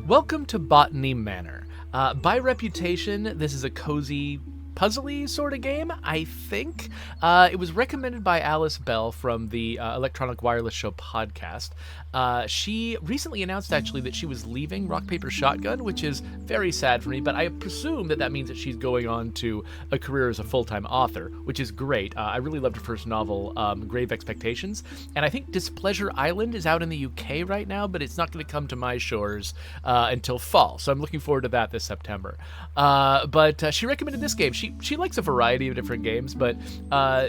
Welcome to Botany Manor. By reputation, this is a cozy, puzzly sort of game, I think. It was recommended by Alice Bell from the Electronic Wireless Show podcast. She recently announced, actually, that she was leaving Rock, Paper, Shotgun, which is very sad for me, but I presume that means that she's going on to a career as a full-time author, which is great. I really loved her first novel, Grave Expectations, and I think Displeasure Island is out in the UK right now, but it's not going to come to my shores until fall, so I'm looking forward to that this September. But she recommended this game. She likes a variety of different games, but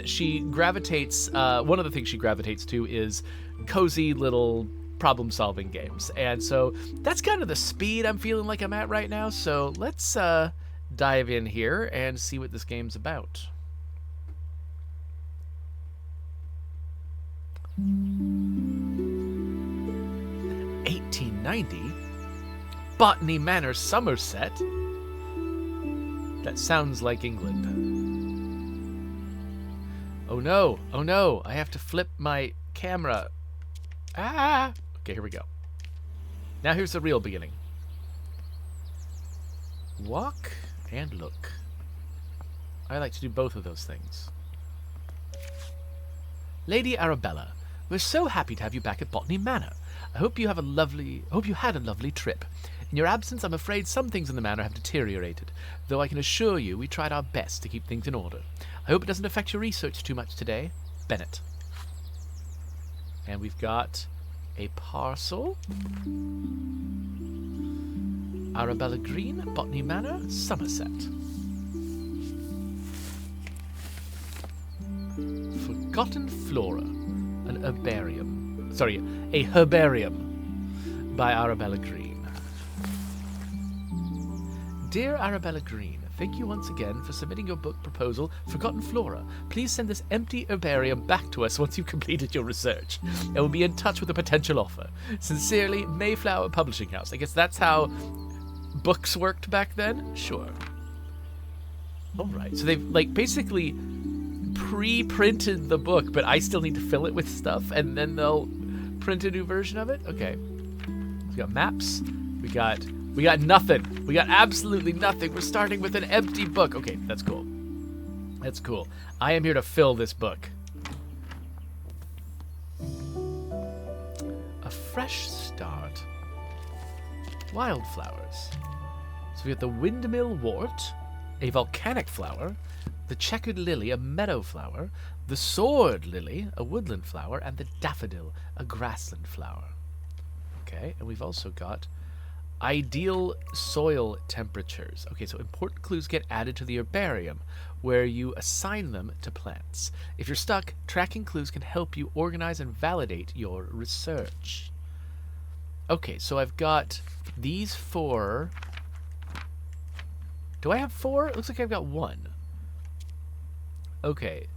she gravitates, one of the things she gravitates to is cozy little problem-solving games. And so that's kind of the speed I'm feeling like I'm at right now, so let's dive in here and see what this game's about. (1890) Botany Manor, Somerset? That sounds like England. Oh no, I have to flip my camera. Ah! Okay, here we go. Now here's the real beginning. Walk and look. I like to do both of those things. Lady Arabella, we're so happy to have you back at Botany Manor. I hope you had a lovely trip. In your absence, I'm afraid some things in the manor have deteriorated, though I can assure you we tried our best to keep things in order. I hope it doesn't affect your research too much today. Bennett. And we've got a parcel. Arabella Green, Botany Manor, Somerset. Forgotten Flora, an herbarium. Sorry, a herbarium by Arabella Green. Dear Arabella Green, thank you once again for submitting your book proposal, Forgotten Flora. Please send this empty herbarium back to us once you've completed your research, and we'll be in touch with a potential offer. Sincerely, Mayflower Publishing House. I guess that's how books worked back then? Sure. Alright, so they've, basically pre-printed the book, but I still need to fill it with stuff, and then they'll print a new version of it? Okay. We've got maps. We got nothing. We got absolutely nothing. We're starting with an empty book. Okay, that's cool. That's cool. I am here to fill this book. A fresh start. Wildflowers. So we got the windmill wort, a volcanic flower, the checkered lily, a meadow flower, the sword lily, a woodland flower, and the daffodil, a grassland flower. Okay, and we've also got ideal soil temperatures. Okay, so important clues get added to the herbarium, where you assign them to plants. If you're stuck, tracking clues can help you organize and validate your research. Okay, so I've got these 4. Do I have 4? It looks like I've got 1. Okay,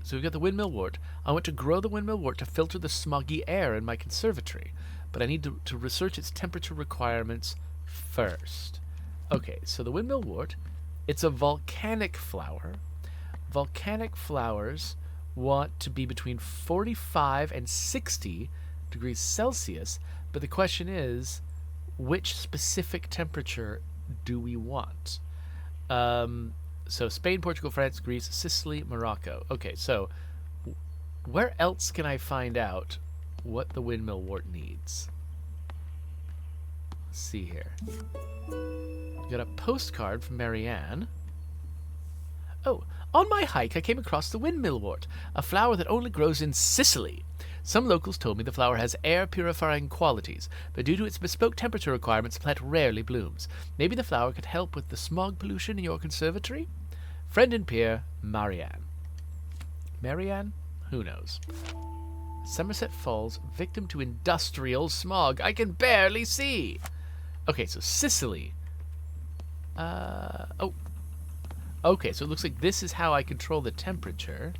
so we've got the windmill wort. I want to grow the windmill wort to filter the smoggy air in my conservatory, but I need to research its temperature requirements first. Okay, so the windmill wort, it's a volcanic flower. Volcanic flowers want to be between 45 and 60 degrees Celsius, but the question is, which specific temperature do we want? So Spain, Portugal, France, Greece, Sicily, Morocco. Okay, so where else can I find out what the windmill wort needs? Let's see here. We got a postcard from Marianne. Oh, on my hike I came across the windmill wort, a flower that only grows in Sicily. Some locals told me the flower has air-purifying qualities, but due to its bespoke temperature requirements, the plant rarely blooms. Maybe the flower could help with the smog pollution in your conservatory? Friend and peer, Marianne. Marianne? Who knows? Somerset Falls, victim to industrial smog. I can barely see. Okay, so Sicily. Oh. Okay, so it looks like this is how I control the temperature.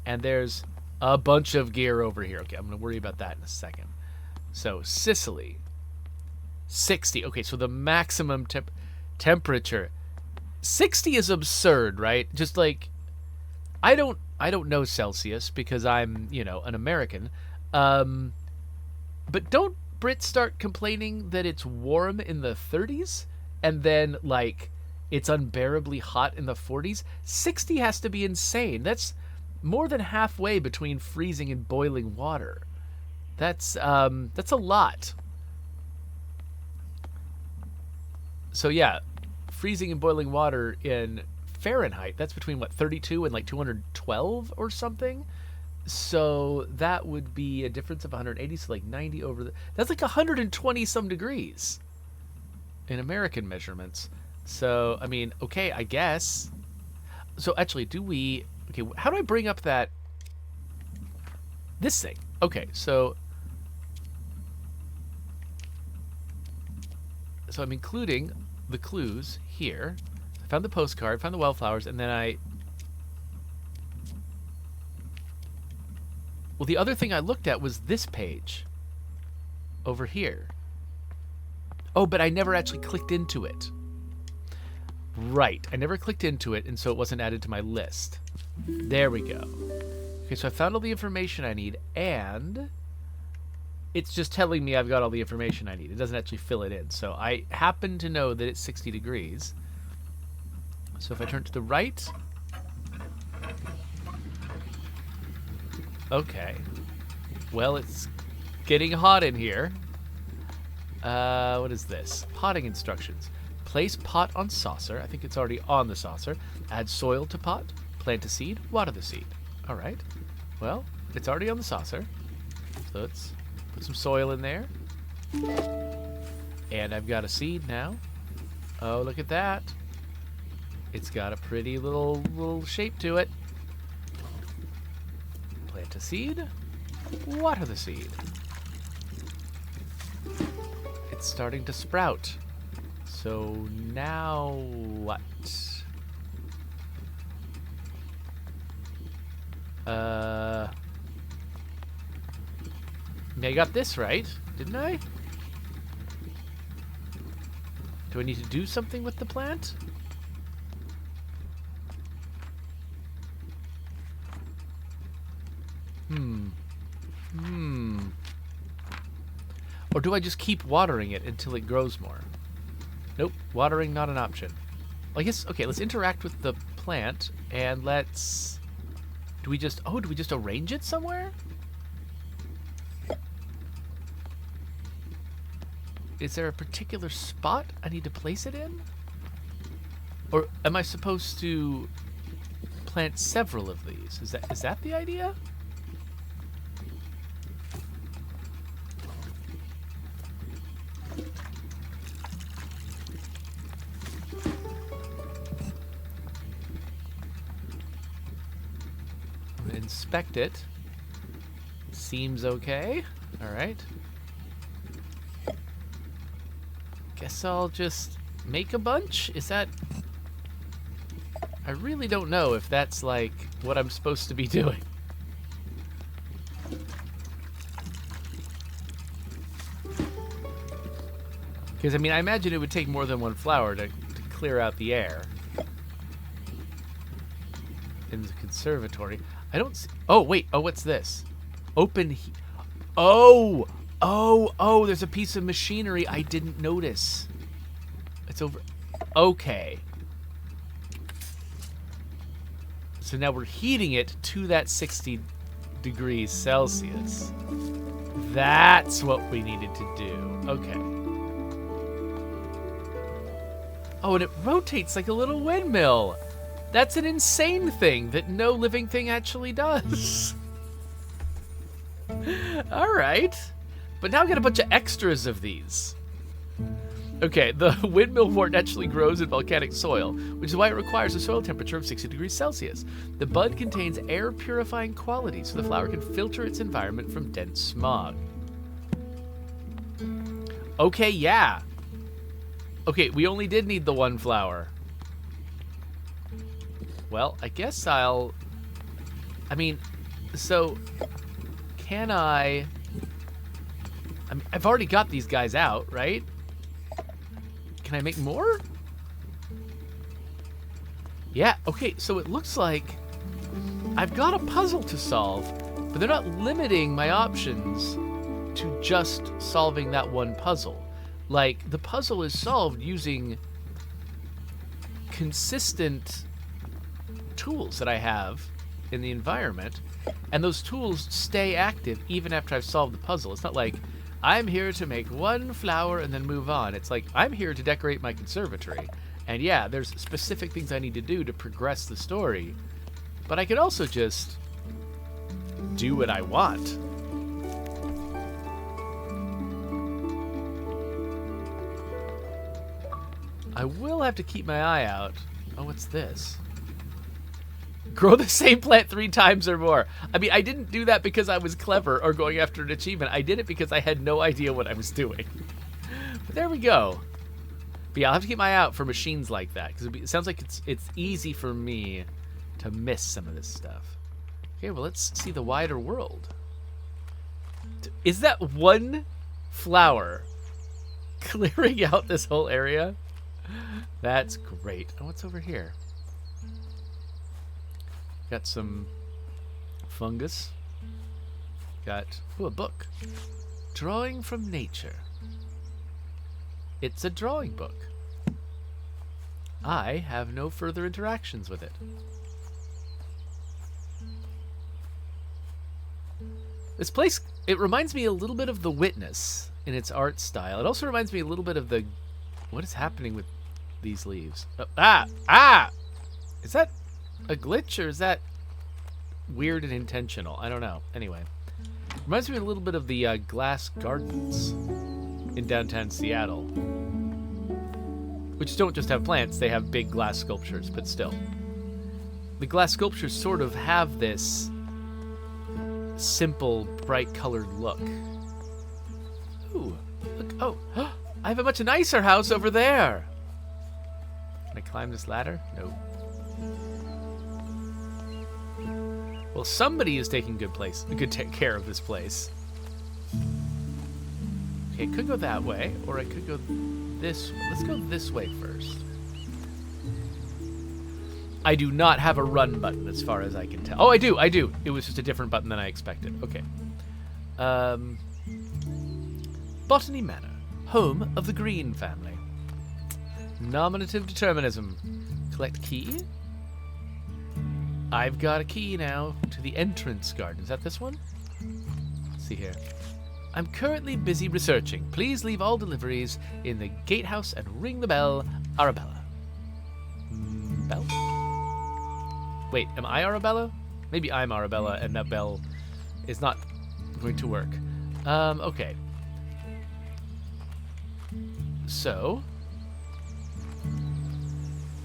And there's a bunch of gear over here. Okay, I'm going to worry about that in a second. So, Sicily. 60. Okay, so the maximum temperature. 60 is absurd, right? Just like, I don't know Celsius because I'm, an American. But don't Brits start complaining that it's warm in the 30s and then, like, it's unbearably hot in the 40s, 60 has to be insane. That's more than halfway between freezing and boiling water. That's a lot. So yeah, freezing and boiling water in Fahrenheit, that's between what, 32 and like 212 or something. So that would be a difference of 180, so like 90 over that's like 120 some degrees in American measurements. So, I mean, okay, I guess. So actually, okay, how do I bring up this thing? Okay, so I'm including the clues here. I found the postcard, found the wildflowers, and then well, the other thing I looked at was this page over here. Oh, but I never actually clicked into it. Right, I never clicked into it, and so it wasn't added to my list. There we go. Okay, so I found all the information I need, and it's just telling me I've got all the information I need. It doesn't actually fill it in. So I happen to know that it's 60 degrees. So if I turn to the right... Okay. Well, it's getting hot in here. What is this? Potting instructions. Place pot on saucer. I think it's already on the saucer. Add soil to pot. Plant a seed. Water the seed. All right. Well, it's already on the saucer. So let's put some soil in there. And I've got a seed now. Oh, look at that. It's got a pretty little shape to it. Plant a seed. Water the seed. It's starting to sprout. So now what? I got this right, didn't I? Do I need to do something with the plant? Or do I just keep watering it until it grows more? Nope, watering not an option. Well, I guess, okay, let's interact with the plant and let's... do we just arrange it somewhere? Is there a particular spot I need to place it in? Or am I supposed to plant several of these? Is that the idea? Inspect it. Seems okay. All right. Guess I'll just make a bunch? Is that... I really don't know if that's like what I'm supposed to be doing. Because, I mean, I imagine it would take more than one flower to clear out the air. In the conservatory. I don't see... Oh, wait. Oh, what's this? Open... Oh! Oh, there's a piece of machinery I didn't notice. It's over... Okay. So now we're heating it to that 60 degrees Celsius. That's what we needed to do. Okay. Oh, and it rotates like a little windmill. That's an insane thing that no living thing actually does. All right. But now I've got a bunch of extras of these. Okay, the windmill wort actually grows in volcanic soil, which is why it requires a soil temperature of 60 degrees Celsius. The bud contains air-purifying qualities, so the flower can filter its environment from dense smog. Okay, yeah. Okay, we only did need the one flower. Well, I guess I mean, so can I mean, I've already got these guys out, right? Can I make more? Yeah, okay, so it looks like I've got a puzzle to solve, but they're not limiting my options to just solving that one puzzle. Like, the puzzle is solved using consistent tools that I have in the environment, and those tools stay active even after I've solved the puzzle. It's not like, I'm here to make one flower and then move on. It's like, I'm here to decorate my conservatory. And yeah, there's specific things I need to do to progress the story, but I could also just do what I want. I will have to keep my eye out. Oh, what's this? Grow the same plant 3 times or more. I mean, I didn't do that because I was clever or going after an achievement. I did it because I had no idea what I was doing. But there we go. But yeah, I'll have to keep my eye out for machines like that, because it sounds like it's easy for me to miss some of this stuff. Okay, well, let's see the wider world. Is that one flower clearing out this whole area? That's great. Oh, what's over here? Got some fungus. Got, a book. Drawing from nature. It's a drawing book. I have no further interactions with it. This place, it reminds me a little bit of The Witness in its art style. It also reminds me a little bit of the... What is happening with these leaves? Oh, Is that a glitch, or is that weird and intentional? I don't know. Anyway. Reminds me a little bit of the glass gardens in downtown Seattle. Which don't just have plants, they have big glass sculptures, but still. The glass sculptures sort of have this simple, bright colored look. Ooh, look, oh, I have a much nicer house over there. Can I climb this ladder? No. Well, somebody is taking good care of this place. Okay, I could go that way, or I could go this way. Let's go this way first. I do not have a run button as far as I can tell. Oh, I do. It was just a different button than I expected. Okay. Botany Manor, home of the Green family. Nominative determinism. Collect key. I've got a key now to the entrance garden. Is that this one? Let's see here. I'm currently busy researching. Please leave all deliveries in the gatehouse and ring the bell, Arabella. Bell? Wait, am I Arabella? Maybe I'm Arabella and that bell is not going to work. Okay. So,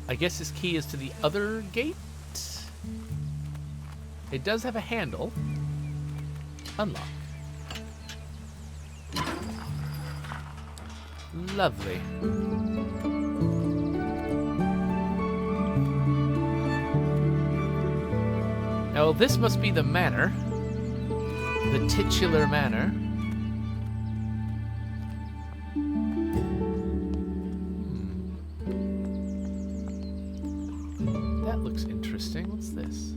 I guess this key is to the other gate? It does have a handle. Unlock. Lovely. Now, this must be the manor. The titular manor. That looks interesting. What's this?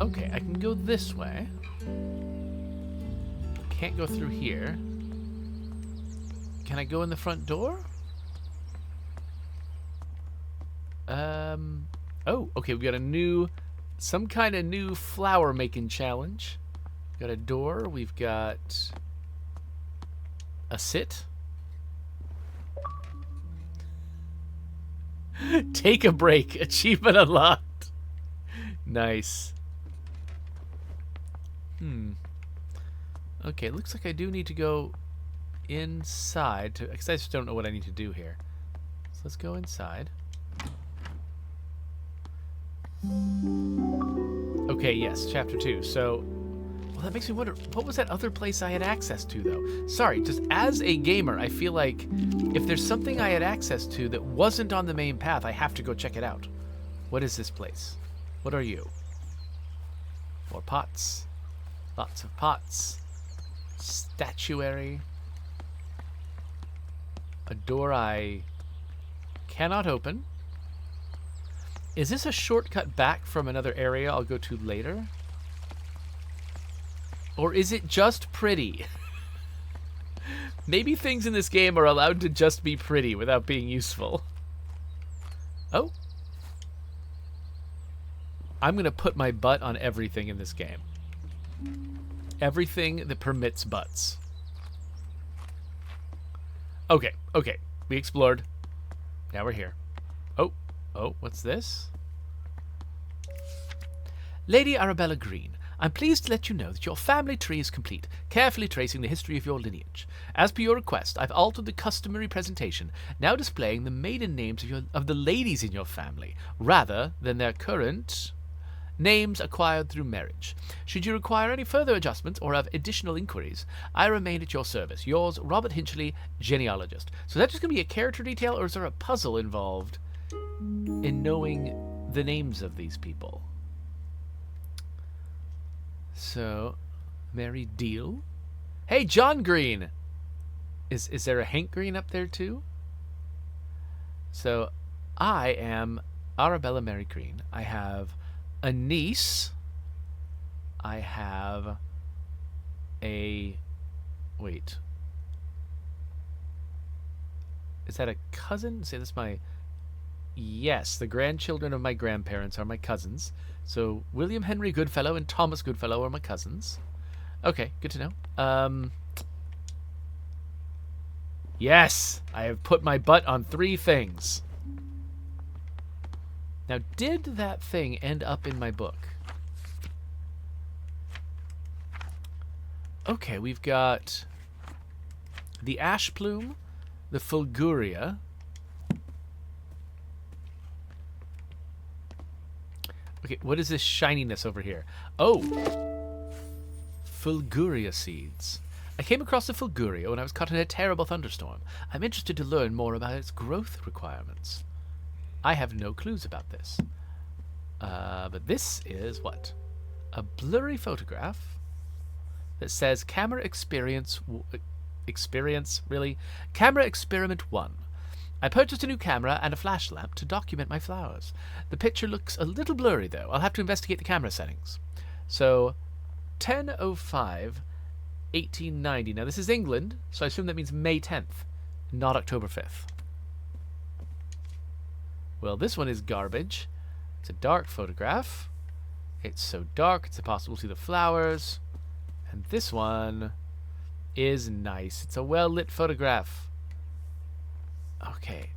Okay, I can go this way. Can't go through here. Can I go in the front door? Oh, okay, we got some kind of new flower making challenge. We've got a door, we've got a sit. Take a break, achievement unlocked. Nice. Okay, looks like I do need to go inside because I just don't know what I need to do here. So let's go inside. Okay, yes, chapter 2. So, well, that makes me wonder, what was that other place I had access to, though? Sorry, just as a gamer, I feel like if there's something I had access to that wasn't on the main path, I have to go check it out. What is this place? What are you? More pots. Lots of pots. Statuary. A door I cannot open. Is this a shortcut back from another area I'll go to later? Or is it just pretty? Maybe things in this game are allowed to just be pretty without being useful. Oh. I'm going to put my butt on everything in this game. Everything that permits butts. Okay, okay. We explored. Now we're here. Oh, what's this? Lady Arabella Green, I'm pleased to let you know that your family tree is complete, carefully tracing the history of your lineage. As per your request, I've altered the customary presentation, now displaying the maiden names of the ladies in your family, rather than their current names acquired through marriage. Should you require any further adjustments or have additional inquiries, I remain at your service. Yours, Robert Hinchley, genealogist. So that's just going to be a character detail, or is there a puzzle involved in knowing the names of these people? So, Mary Deal. Hey, John Green! Is there a Hank Green up there too? So, I am Arabella Mary Green. I have a niece. I have a... Wait. Is that a cousin? Say that's my... Yes, the grandchildren of my grandparents are my cousins. So William Henry Goodfellow and Thomas Goodfellow are my cousins. Okay, good to know. Yes! I have put my butt on 3 things. Now, did that thing end up in my book? Okay, we've got the ash plume, the fulguria. Okay, what is this shininess over here? Oh! Fulguria seeds. I came across the fulguria when I was caught in a terrible thunderstorm. I'm interested to learn more about its growth requirements. I have no clues about this. But this is what? A blurry photograph that says Camera Experience... Experience? Really? Camera Experiment 1. I purchased a new camera and a flash lamp to document my flowers. The picture looks a little blurry, though. I'll have to investigate the camera settings. So, 10:05, 1890. Now, this is England, so I assume that means May 10th, not October 5th. Well, this one is garbage. It's a dark photograph. It's so dark, it's impossible to see the flowers. And this one is nice. It's a well-lit photograph. Okay.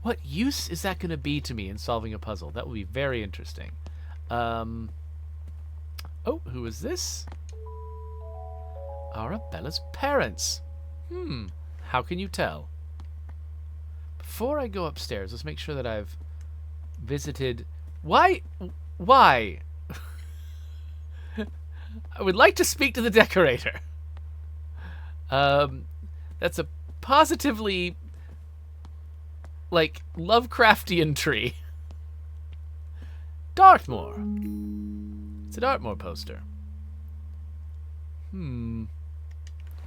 What use is that going to be to me in solving a puzzle? That will be very interesting. Oh, who is this? Arabella's parents. How can you tell? Before I go upstairs, let's make sure that I've visited... Why? I would like to speak to the decorator. That's a positively... like, Lovecraftian tree. Dartmoor. It's a Dartmoor poster.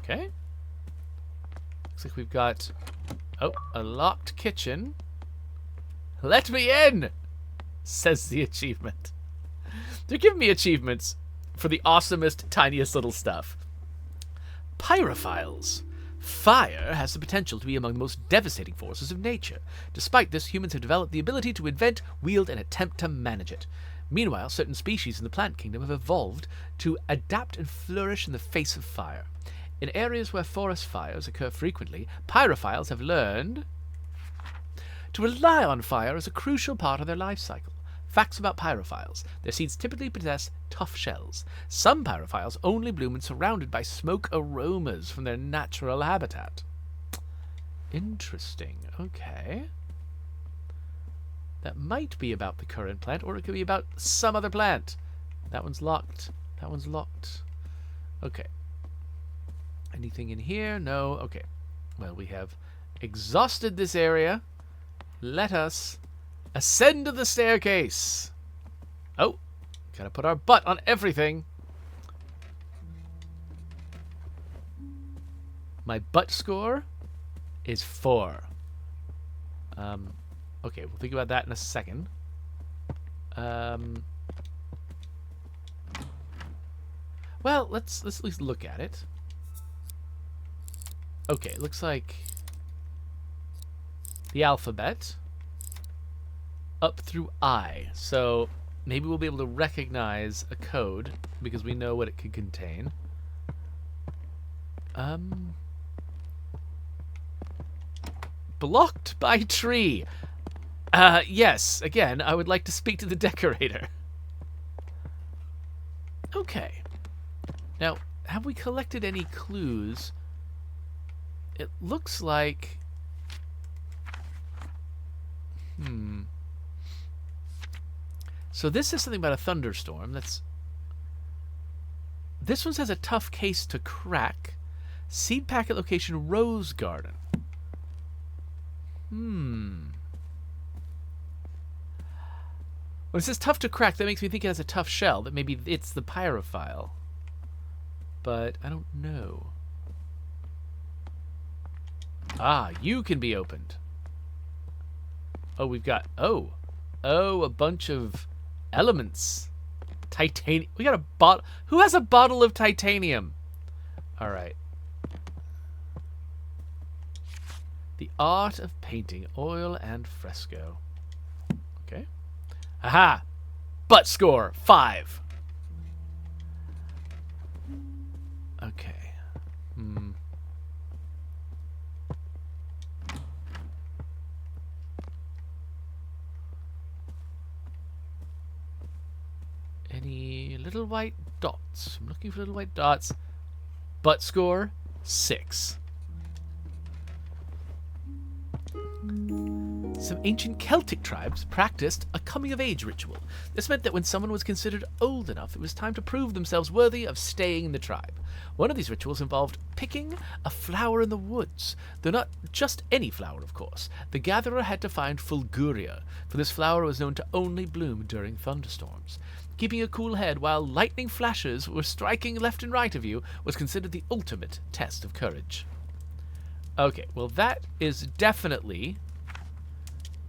Okay. Looks like we've got... Oh, a locked kitchen. Let me in! Says the achievement. They're giving me achievements for the awesomest, tiniest little stuff. Pyrophiles. Fire has the potential to be among the most devastating forces of nature. Despite this, humans have developed the ability to invent, wield, and attempt to manage it. Meanwhile, certain species in the plant kingdom have evolved to adapt and flourish in the face of fire. In areas where forest fires occur frequently, pyrophiles have learned to rely on fire as a crucial part of their life cycle. Facts about pyrophiles. Their seeds typically possess tough shells. Some pyrophiles only bloom when surrounded by smoke aromas from their natural habitat. Interesting. Okay. That might be about the current plant, or it could be about some other plant. That one's locked. That one's locked. Okay. Anything in here? No. Okay. Well, we have exhausted this area. Let us ascend to the staircase. Oh, gotta put our butt on everything. My butt score is 4. Okay, we'll think about that in a second. Why Well, let's at least look at it. Okay, it looks like the alphabet up through I. So maybe we'll be able to recognize a code because we know what it could contain. Blocked by tree. Yes, again, I would like to speak to the decorator. Okay. Now, have we collected any clues? It looks like... So this is something about a thunderstorm. This one says a tough case to crack. Seed packet location Rose Garden. When it says tough to crack, that makes me think it has a tough shell. That maybe it's the pyrophile. But I don't know. Ah, you can be opened. Oh, we've got... Oh, a bunch of elements. Titanium. We got a bottle. Who has a bottle of titanium? All right. The art of painting, oil and fresco. Okay. Aha! Butt score 5. Okay. Any little white dots? I'm looking for little white dots. Butt score 6. Some ancient Celtic tribes practiced a coming-of-age ritual. This meant that when someone was considered old enough, it was time to prove themselves worthy of staying in the tribe. One of these rituals involved picking a flower in the woods, though not just any flower, of course. The gatherer had to find Fulguria, for this flower was known to only bloom during thunderstorms. Keeping a cool head while lightning flashes were striking left and right of you was considered the ultimate test of courage. Okay, well that is definitely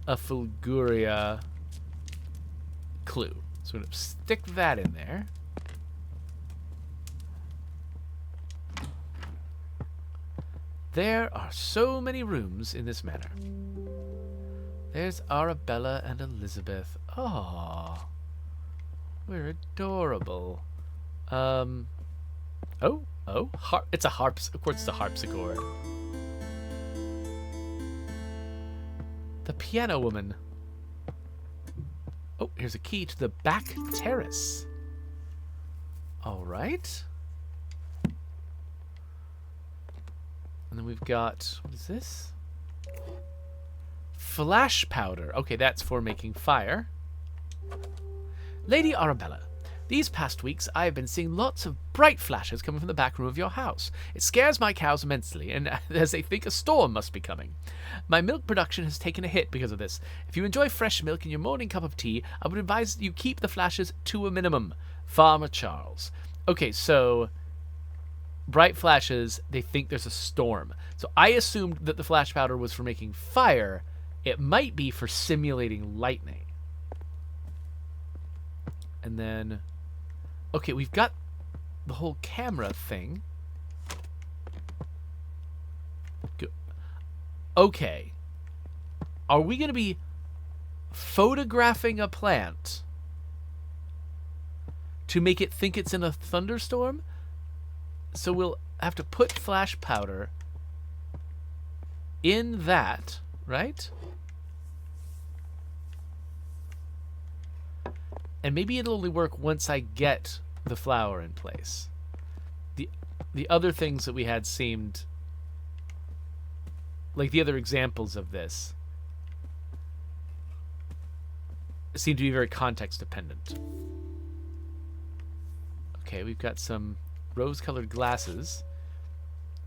a Fulguria clue. So we're going to stick that in there. There are so many rooms in this manor. There's Arabella and Elizabeth. Oh, we're adorable. It's a harps. Of course, it's a harpsichord. The piano woman. Oh, here's a key to the back terrace. All right. And then we've got, what is this? Flash powder. Okay, that's for making fire. Lady Arabella, these past weeks I have been seeing lots of bright flashes coming from the back room of your house. It scares my cows immensely, and as they think a storm must be coming. My milk production has taken a hit because of this. If you enjoy fresh milk in your morning cup of tea, I would advise you keep the flashes to a minimum. Farmer Charles. Okay, so bright flashes, they think there's a storm. So I assumed that the flash powder was for making fire. It might be for simulating lightning. And then, okay, we've got the whole camera thing. Good. Okay. Are we going to be photographing a plant to make it think it's in a thunderstorm? So we'll have to put flash powder in that, right? And maybe it'll only work once I get the flower in place. The other things that we had seemed like the other examples of this seem to be very context dependent. Okay, we've got some rose-colored glasses.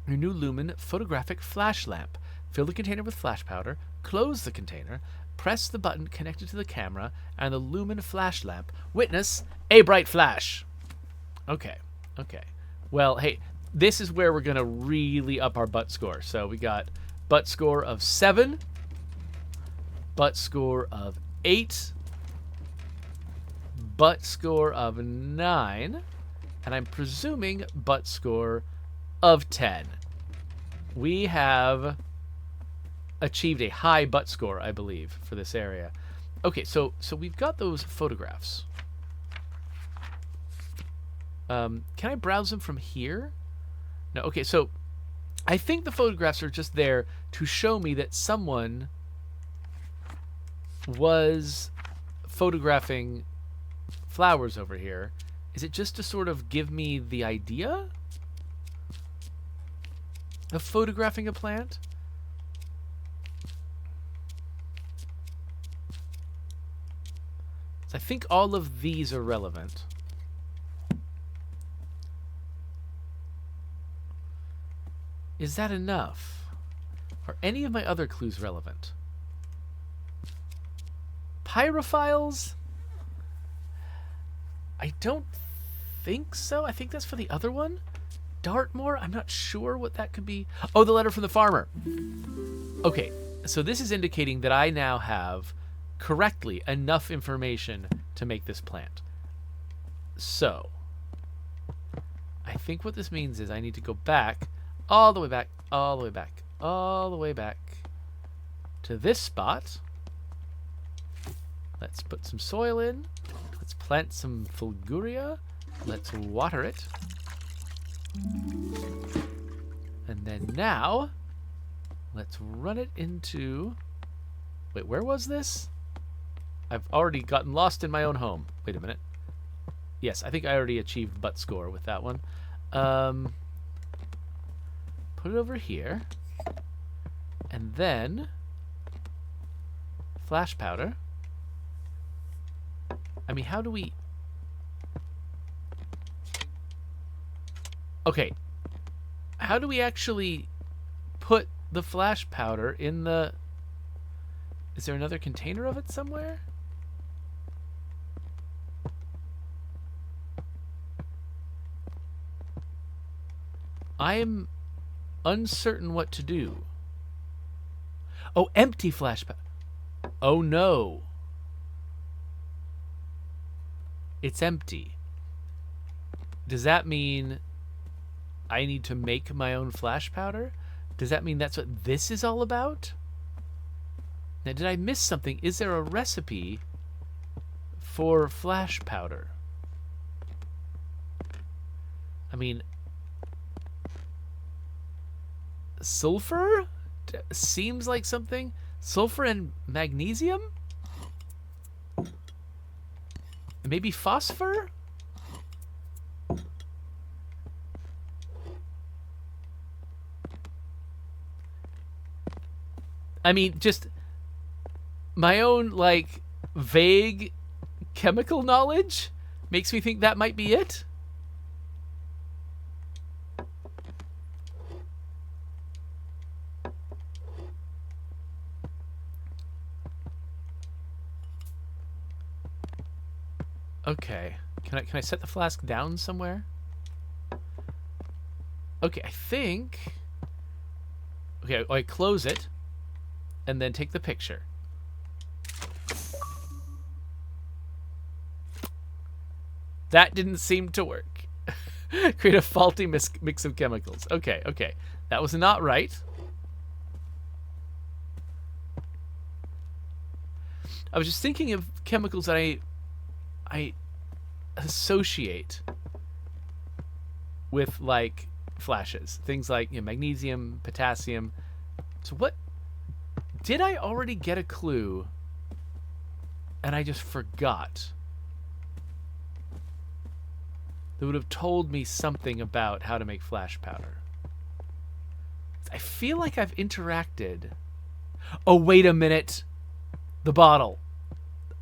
Your new Lumen photographic flash lamp. Fill the container with flash powder, close the container, press the button connected to the camera, and the Lumen flash lamp. Witness a bright flash. Okay, okay. Well, hey, this is where we're going to really up our butt score. So we got butt score of 7, butt score of 8, butt score of 9, And I'm presuming butt score of 10. We have achieved a high butt score, I believe, for this area. Okay, so we've got those photographs. Can I browse them from here? No, okay, so I think the photographs are just there to show me that someone was photographing flowers over here. Is it just to sort of give me the idea of photographing a plant? So I think all of these are relevant. Is that enough? Are any of my other clues relevant? Pyrophiles? I don't think so. I think that's for the other one. Dartmoor? I'm not sure what that could be. Oh, the letter from the farmer. Okay, so this is indicating that I now have correctly enough information to make this plant. So, I think what this means is I need to go back, all the way back, all the way back, all the way back to this spot. Let's put some soil in. Let's plant some fulguria. Let's water it. And then now, let's run it into... Wait, where was this? I've already gotten lost in my own home. Wait a minute. Yes, I think I already achieved butt score with that one. Put it over here. And then... flash powder. I mean, how do we... Okay. How do we actually put the flash powder in the... Is there another container of it somewhere? I am uncertain what to do. Oh, empty flash powder. Oh, no. It's empty. Does that mean I need to make my own flash powder? Does that mean that's what this is all about? Now, did I miss something? Is there a recipe for flash powder? I mean, sulfur? Seems like something. Sulfur and magnesium? Maybe phosphor? I mean, just my own, like, vague chemical knowledge makes me think that might be it. Okay. Can I set the flask down somewhere? Okay, I think... Okay, I close it, and then take the picture. That didn't seem to work. Create a faulty mix of chemicals. Okay, okay. That was not right. I was just thinking of chemicals that I associate with, like, flashes. Things like, you know, magnesium, potassium. So what... Did I already get a clue and I just forgot? That would have told me something about how to make flash powder. I feel like I've interacted. Oh, wait a minute. The bottle.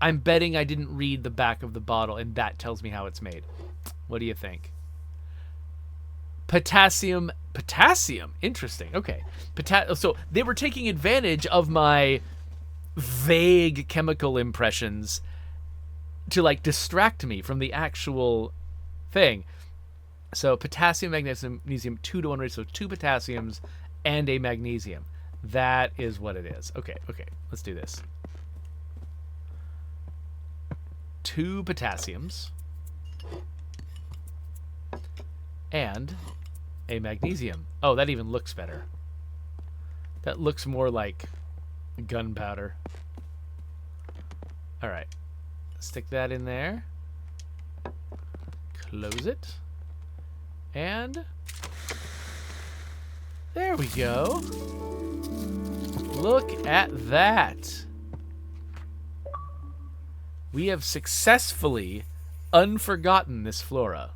I'm betting I didn't read the back of the bottle, and that tells me how it's made. What do you think? Potassium. Potassium? Interesting. Okay. So they were taking advantage of my vague chemical impressions to, like, distract me from the actual thing. So potassium, magnesium, 2-to-1 ratio. So 2 potassiums and a magnesium. That is what it is. Okay, okay. Let's do this. 2 potassiums And a magnesium. Oh, that even looks better. That looks more like gunpowder. All right. Stick that in there. Close it. And there we go. Look at that. We have successfully unforgotten this flora.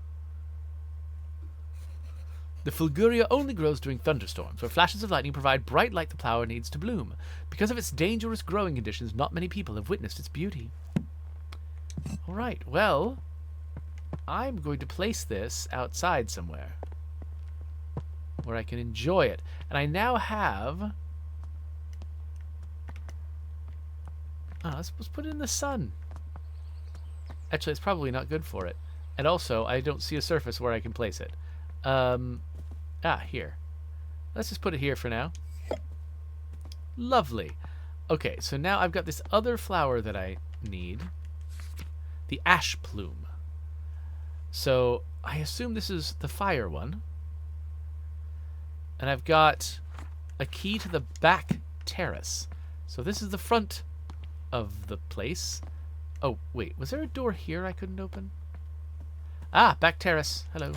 The Fulguria only grows during thunderstorms, where flashes of lightning provide bright light the flower needs to bloom. Because of its dangerous growing conditions, not many people have witnessed its beauty. Alright, well, I'm going to place this outside somewhere, where I can enjoy it. And I now have... Oh, let's put it in the sun. Actually, it's probably not good for it. And also, I don't see a surface where I can place it. Here. Let's just put it here for now. Lovely. Okay, so now I've got this other flower that I need. The ash plume. So, I assume this is the fire one. And I've got a key to the back terrace. So this is the front of the place. Oh, wait. Was there a door here I couldn't open? Ah, back terrace. Hello.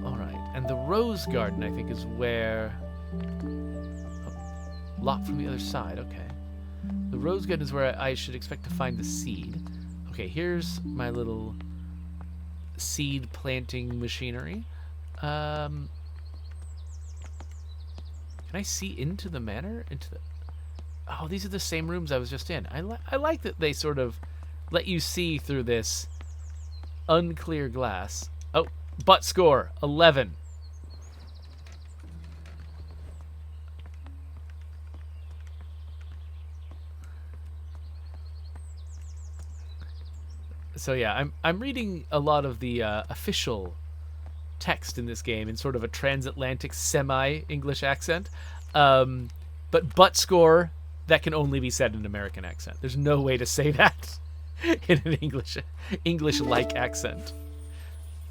Alright, and the rose garden, I think, is where... Oh, locked from the other side, okay. The rose garden is where I should expect to find the seed. Okay, here's my little seed planting machinery. Can I see into the manor? Oh, these are the same rooms I was just in. I like that they sort of let you see through this unclear glass. Oh, butt score 11. So yeah, I'm reading a lot of the official text in this game in sort of a transatlantic semi-English accent. But butt score, that can only be said in an American accent. There's no way to say that in an English-like accent.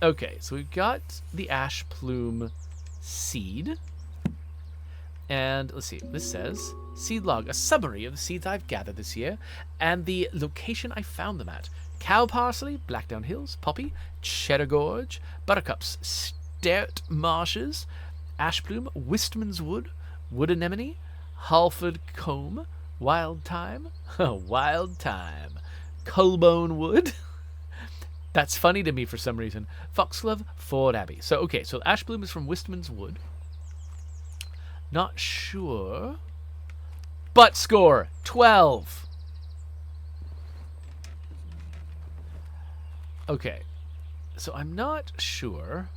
Okay, so we've got the ash plume seed. And let's see, this says, seed log, a summary of the seeds I've gathered this year and the location I found them at. Cow parsley, Blackdown Hills, poppy, cheddar gorge, buttercups, Sturt marshes, ash plume, Wistman's wood, wood anemone, Halford comb, wild thyme, wild thyme, Culbone wood. That's funny to me for some reason. Foxglove, Ford Abbey. So, okay, so ash plume is from Wistman's wood. Not sure. Butt score, 12. Okay, so I'm not sure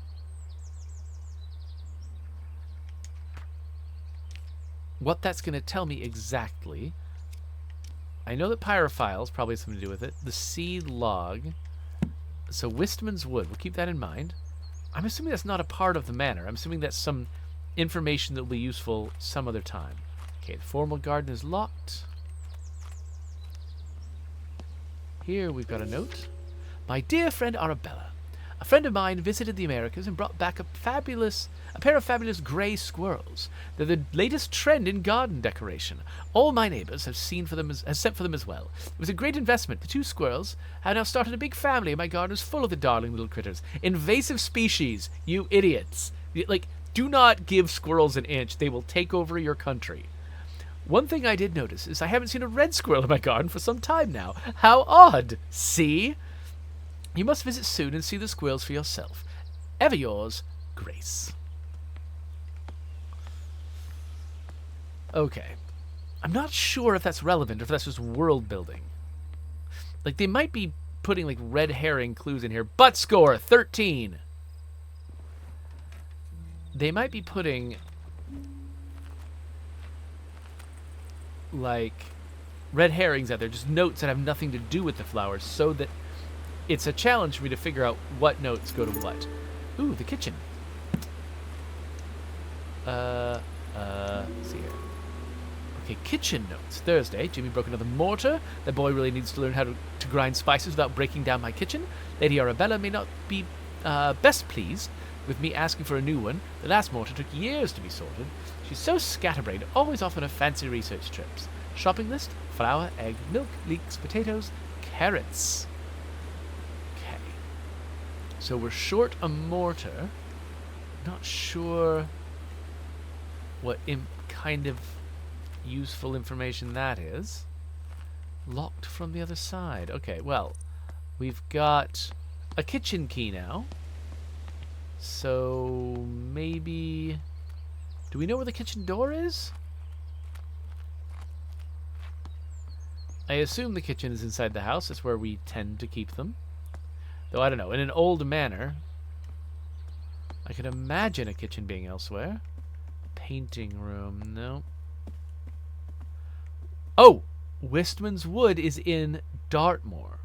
what that's going to tell me exactly. I know that pyrophiles probably has something to do with it. The seed log. So Wistman's wood, we'll keep that in mind. I'm assuming that's not a part of the manor. I'm assuming that's some information that will be useful some other time. Okay, the formal garden is locked. Here we've got a note. My dear friend Arabella, a friend of mine visited the Americas and brought back a pair of fabulous gray squirrels. They're the latest trend in garden decoration. All my neighbors have sent for them as well. It was a great investment. The two squirrels have now started a big family, and my garden is full of the darling little critters. Invasive species, you idiots. Like, do not give squirrels an inch. They will take over your country. One thing I did notice is I haven't seen a red squirrel in my garden for some time now. How odd. See? You must visit soon and see the squirrels for yourself. Ever yours, Grace. Okay. I'm not sure if that's relevant or if that's just world building. Like, they might be putting, like, red herring clues in here. Butt score, 13. They might be putting, like, red herrings out there, just notes that have nothing to do with the flowers, so that it's a challenge for me to figure out what notes go to what. Ooh, the kitchen. Let's see here. Okay, kitchen notes. Thursday, Jimmy broke another mortar. The boy really needs to learn how to grind spices without breaking down my kitchen. Lady Arabella may not be best pleased with me asking for a new one. The last mortar took years to be sorted. She's so scatterbrained, always off on her fancy research trips. Shopping list: flour, egg, milk, leeks, potatoes, carrots. Okay. So we're short a mortar. Not sure what kind of useful information that is. Locked from the other side. Okay, well, we've got a kitchen key now. So maybe... Do we know where the kitchen door is? I assume the kitchen is inside the house. That's where we tend to keep them. Though I don't know. In an old manor, I could imagine a kitchen being elsewhere. Painting room. No. Oh! Wistman's Wood is in Dartmoor.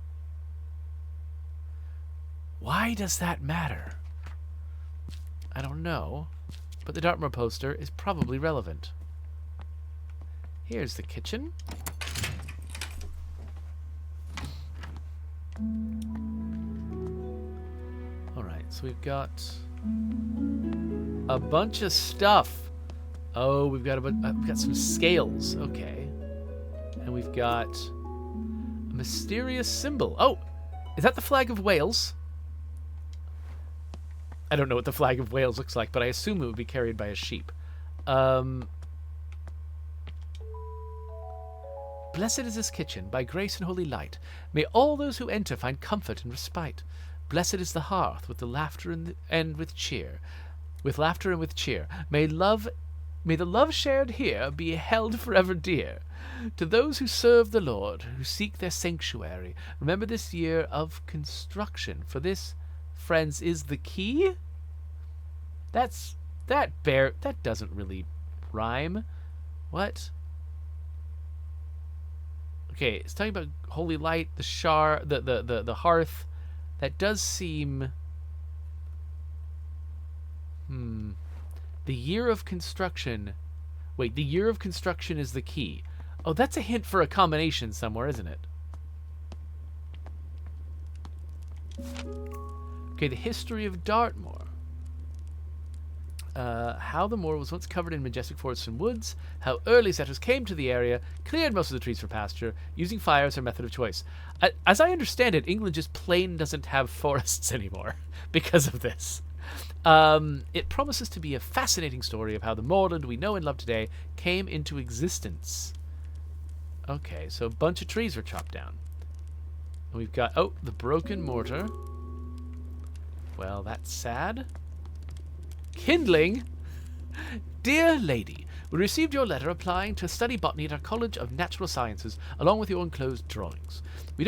Why does that matter? I don't know. But the Dartmoor poster is probably relevant. Here's the kitchen. Alright, so we've got a bunch of stuff. Oh, we've got some scales. Okay. And we've got a mysterious symbol. Oh, is that the flag of Wales? I don't know what the flag of Wales looks like, but I assume it would be carried by a sheep. Blessed is this kitchen, by grace and holy light. May all those who enter find comfort and respite. Blessed is the hearth with the laughter and with cheer. With laughter and with cheer. May the love shared here be held forever dear. To those who serve the Lord, who seek their sanctuary, remember this year of construction. For this, friends, is the key? That doesn't really rhyme. What? Okay, it's talking about holy light, the hearth. That does seem... The year of construction... Wait, the year of construction is the key. Oh, that's a hint for a combination somewhere, isn't it? Okay, the history of Dartmoor. How the moor was once covered in majestic forests and woods. How early settlers came to the area, cleared most of the trees for pasture, using fire as their method of choice. As I understand it, England just plain doesn't have forests anymore because of this. It promises to be a fascinating story of how the moorland we know and love today came into existence. Okay, so a bunch of trees were chopped down. And we've got, oh, the broken mortar. Well, that's sad. Kindling? Dear Lady, we received your letter applying to study botany at our College of Natural Sciences, along with your enclosed drawings. We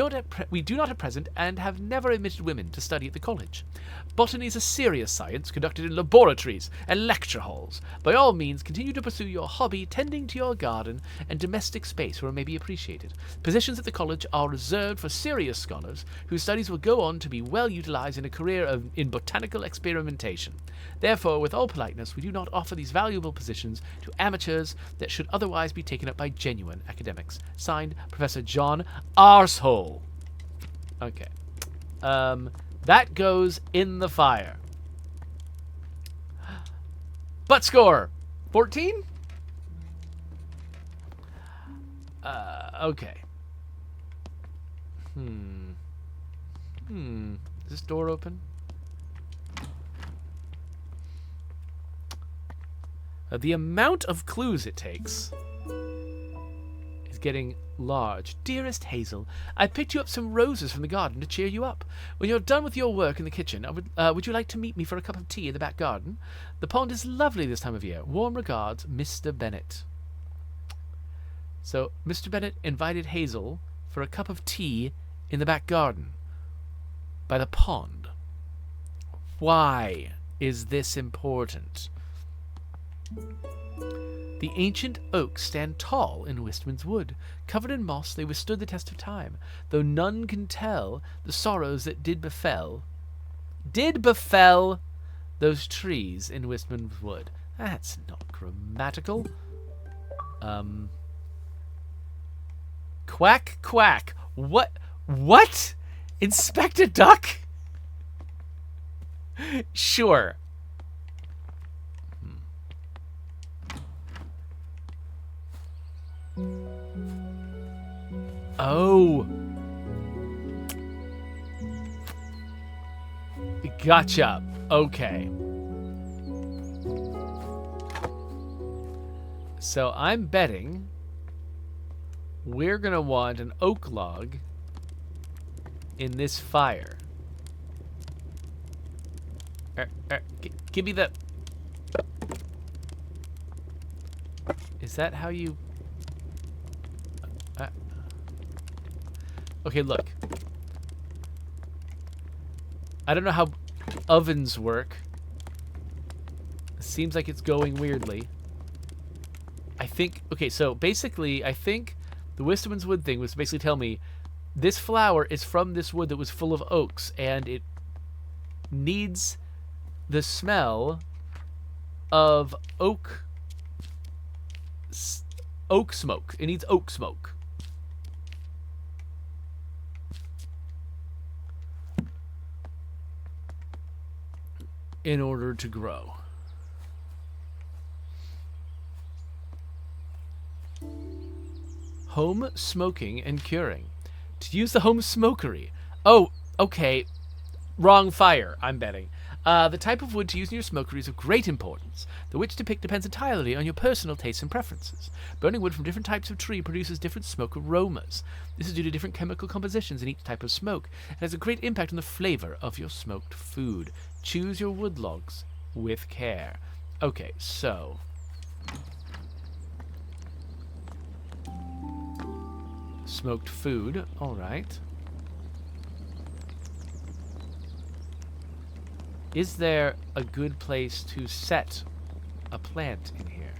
do not at present and have never admitted women to study at the college. Botany is a serious science conducted in laboratories and lecture halls. By all means, continue to pursue your hobby, tending to your garden and domestic space where it may be appreciated. Positions at the college are reserved for serious scholars whose studies will go on to be well utilized in a career in botanical experimentation. Therefore, with all politeness, we do not offer these valuable positions to amateurs that should otherwise be taken up by genuine academics. Signed, Professor John Arsehole. Okay. That goes in the fire. Butt score! 14? Okay. Is this door open? The amount of clues it takes is getting large. Dearest Hazel, I picked you up some roses from the garden to cheer you up. When you're done with your work in the kitchen, would you like to meet me for a cup of tea in the back garden? The pond is lovely this time of year. Warm regards, Mr. Bennet. So, Mr. Bennet invited Hazel for a cup of tea in the back garden by the pond. Why is this important? The ancient oaks stand tall in Wistman's Wood. Covered in moss, they withstood the test of time, though none can tell the sorrows that did befell those trees in Wistman's Wood. That's not grammatical. Quack, quack. What? What? Inspect a duck? Sure. Oh. Gotcha. Okay. So I'm betting we're going to want an oak log in this fire. Give me the... Is that how you... Okay, look. I don't know how ovens work. It seems like it's going weirdly. I think... Okay, so basically, I think the Wisdom's Wood thing was to basically tell me this flour is from this wood that was full of oaks, and it needs the smell of oak smoke. It needs oak smoke. In order to grow. Home smoking and curing. To use the home smokery. Oh, okay. Wrong fire, I'm betting. The type of wood to use in your smokery is of great importance. The which to pick depends entirely on your personal tastes and preferences. Burning wood from different types of tree produces different smoke aromas. This is due to different chemical compositions in each type of smoke, and has a great impact on the flavor of your smoked food. Choose your wood logs with care. Okay, so... smoked food, alright. Is there a good place to set a plant in here?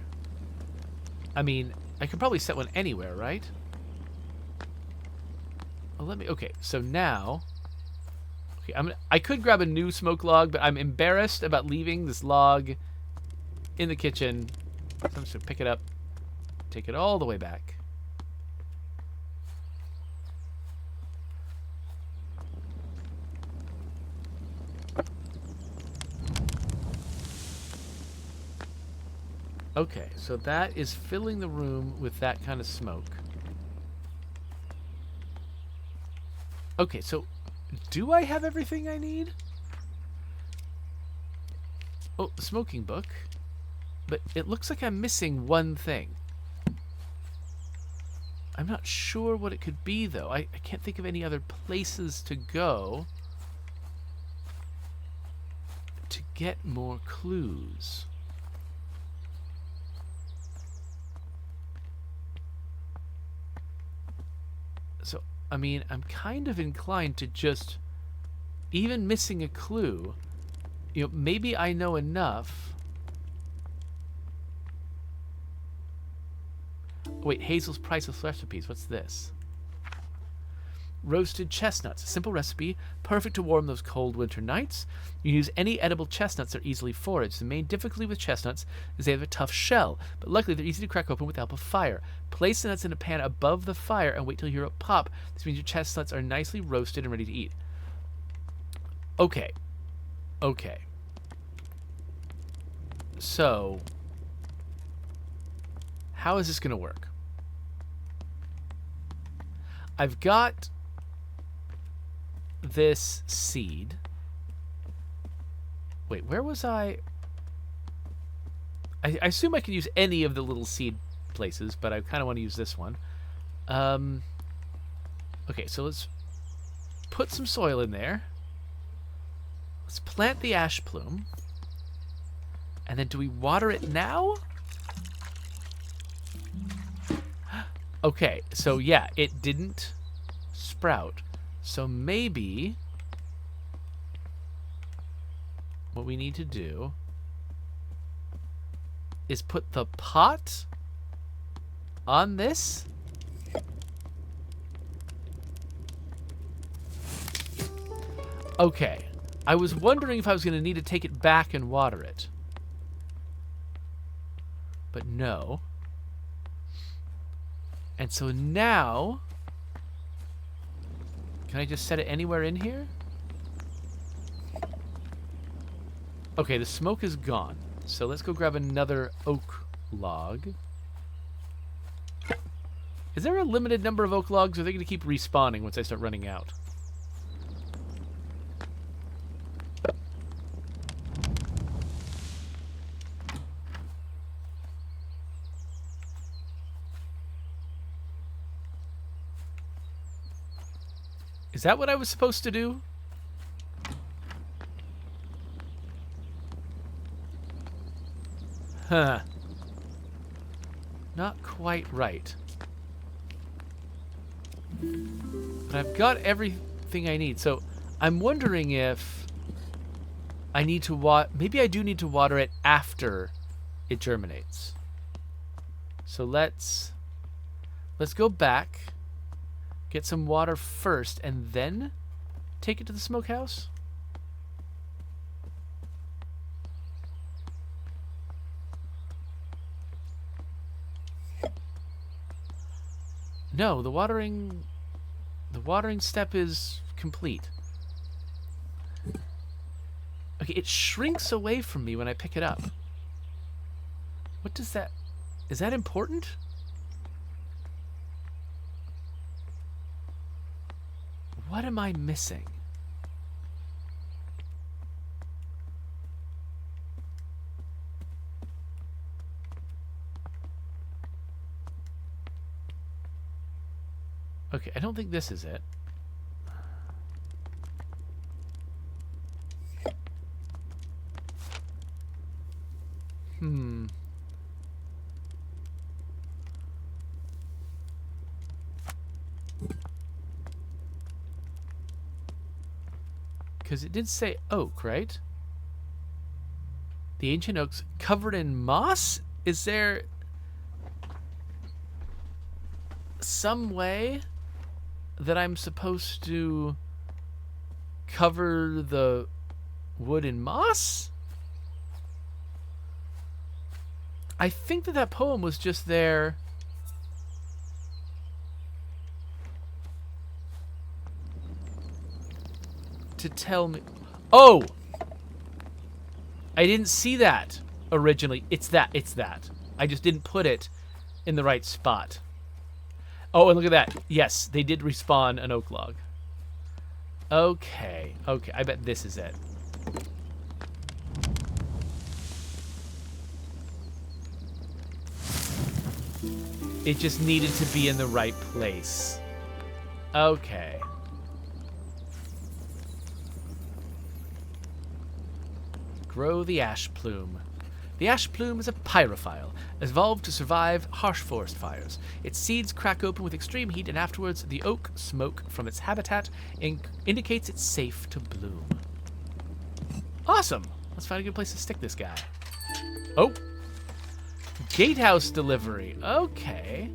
I mean, I could probably set one anywhere, right? Well, let me... Okay, so now... Okay, I could grab a new smoke log, but I'm embarrassed about leaving this log in the kitchen. So I'm just going to pick it up, take it all the way back. Okay, so that is filling the room with that kind of smoke. Okay, so do I have everything I need? Oh, smoking book. But it looks like I'm missing one thing. I'm not sure what it could be, though. I can't think of any other places to go to get more clues. So, I mean, I'm kind of inclined to just, even missing a clue, you know, maybe I know enough. Wait, Hazel's Priceless Recipes. What's this? Roasted chestnuts. A simple recipe, perfect to warm those cold winter nights. You can use any edible chestnuts that are easily foraged. The main difficulty with chestnuts is they have a tough shell, but luckily they're easy to crack open with the help of fire. Place the nuts in a pan above the fire and wait till you hear a pop. This means your chestnuts are nicely roasted and ready to eat. Okay. Okay. So, how is this going to work? I've got this seed. Wait, where was I assume I can use any of the little seed places, but I kind of want to use this one. Okay, so let's put some soil in there. Let's plant the ash plume. And then do we water it now? Okay, so yeah, it didn't sprout. So maybe what we need to do is put the pot on this. Okay, I was wondering if I was going to need to take it back and water it. But no. And so now Can I just set it anywhere in here? Okay, the smoke is gone. So let's go grab another oak log. Is there a limited number of oak logs, or are they going to keep respawning once I start running out? Is that what I was supposed to do? Huh. Not quite right. But I've got everything I need. So I'm wondering if I need to maybe I do need to water it after it germinates. So let's go back, get some water first, and then take it to the smokehouse. No, the watering step is complete. Okay, it shrinks away from me when I pick it up. What does that... Is that important? What am I missing? Okay, I don't think this is it. Because it did say oak, right? The ancient oaks covered in moss? Is there some way that I'm supposed to cover the wood in moss? I think that poem was just there to tell me... Oh! I didn't see that originally. It's that. I just didn't put it in the right spot. Oh, and look at that. Yes, they did respawn an oak log. Okay, I bet this is it. It just needed to be in the right place. Okay. Grow the ash plume. The ash plume is a pyrophile, evolved to survive harsh forest fires. Its seeds crack open with extreme heat, and afterwards, the oak smoke from its habitat indicates it's safe to bloom. Awesome! Let's find a good place to stick this guy. Oh! Gatehouse delivery. Okay.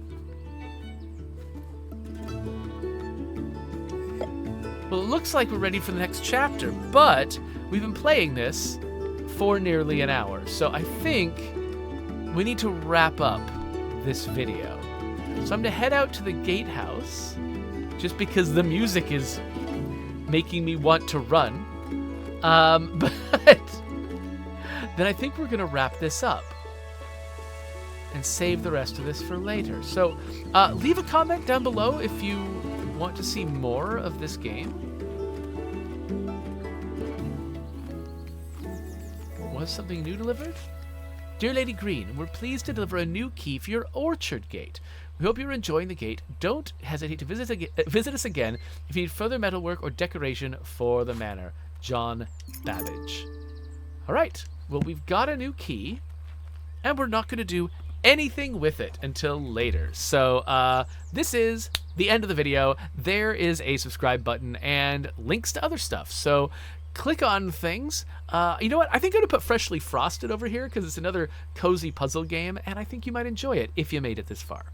Well, it looks like we're ready for the next chapter, but we've been playing this for nearly an hour, so I think we need to wrap up this video. So I'm gonna head out to the gatehouse, just because the music is making me want to run. But then I think we're gonna wrap this up and save the rest of this for later. So leave a comment down below if you want to see more of this game. Was something new delivered? Dear Lady Green, we're pleased to deliver a new key for your orchard gate. We hope you're enjoying the gate. Don't hesitate to visit us again if you need further metalwork or decoration for the manor. John Babbage. All right. Well, we've got a new key, and we're not going to do anything with it until later. So this is the end of the video. There is a subscribe button and links to other stuff. So click on things. You know what? I think I'm going to put Freshly Frosted over here because it's another cozy puzzle game, and I think you might enjoy it if you made it this far.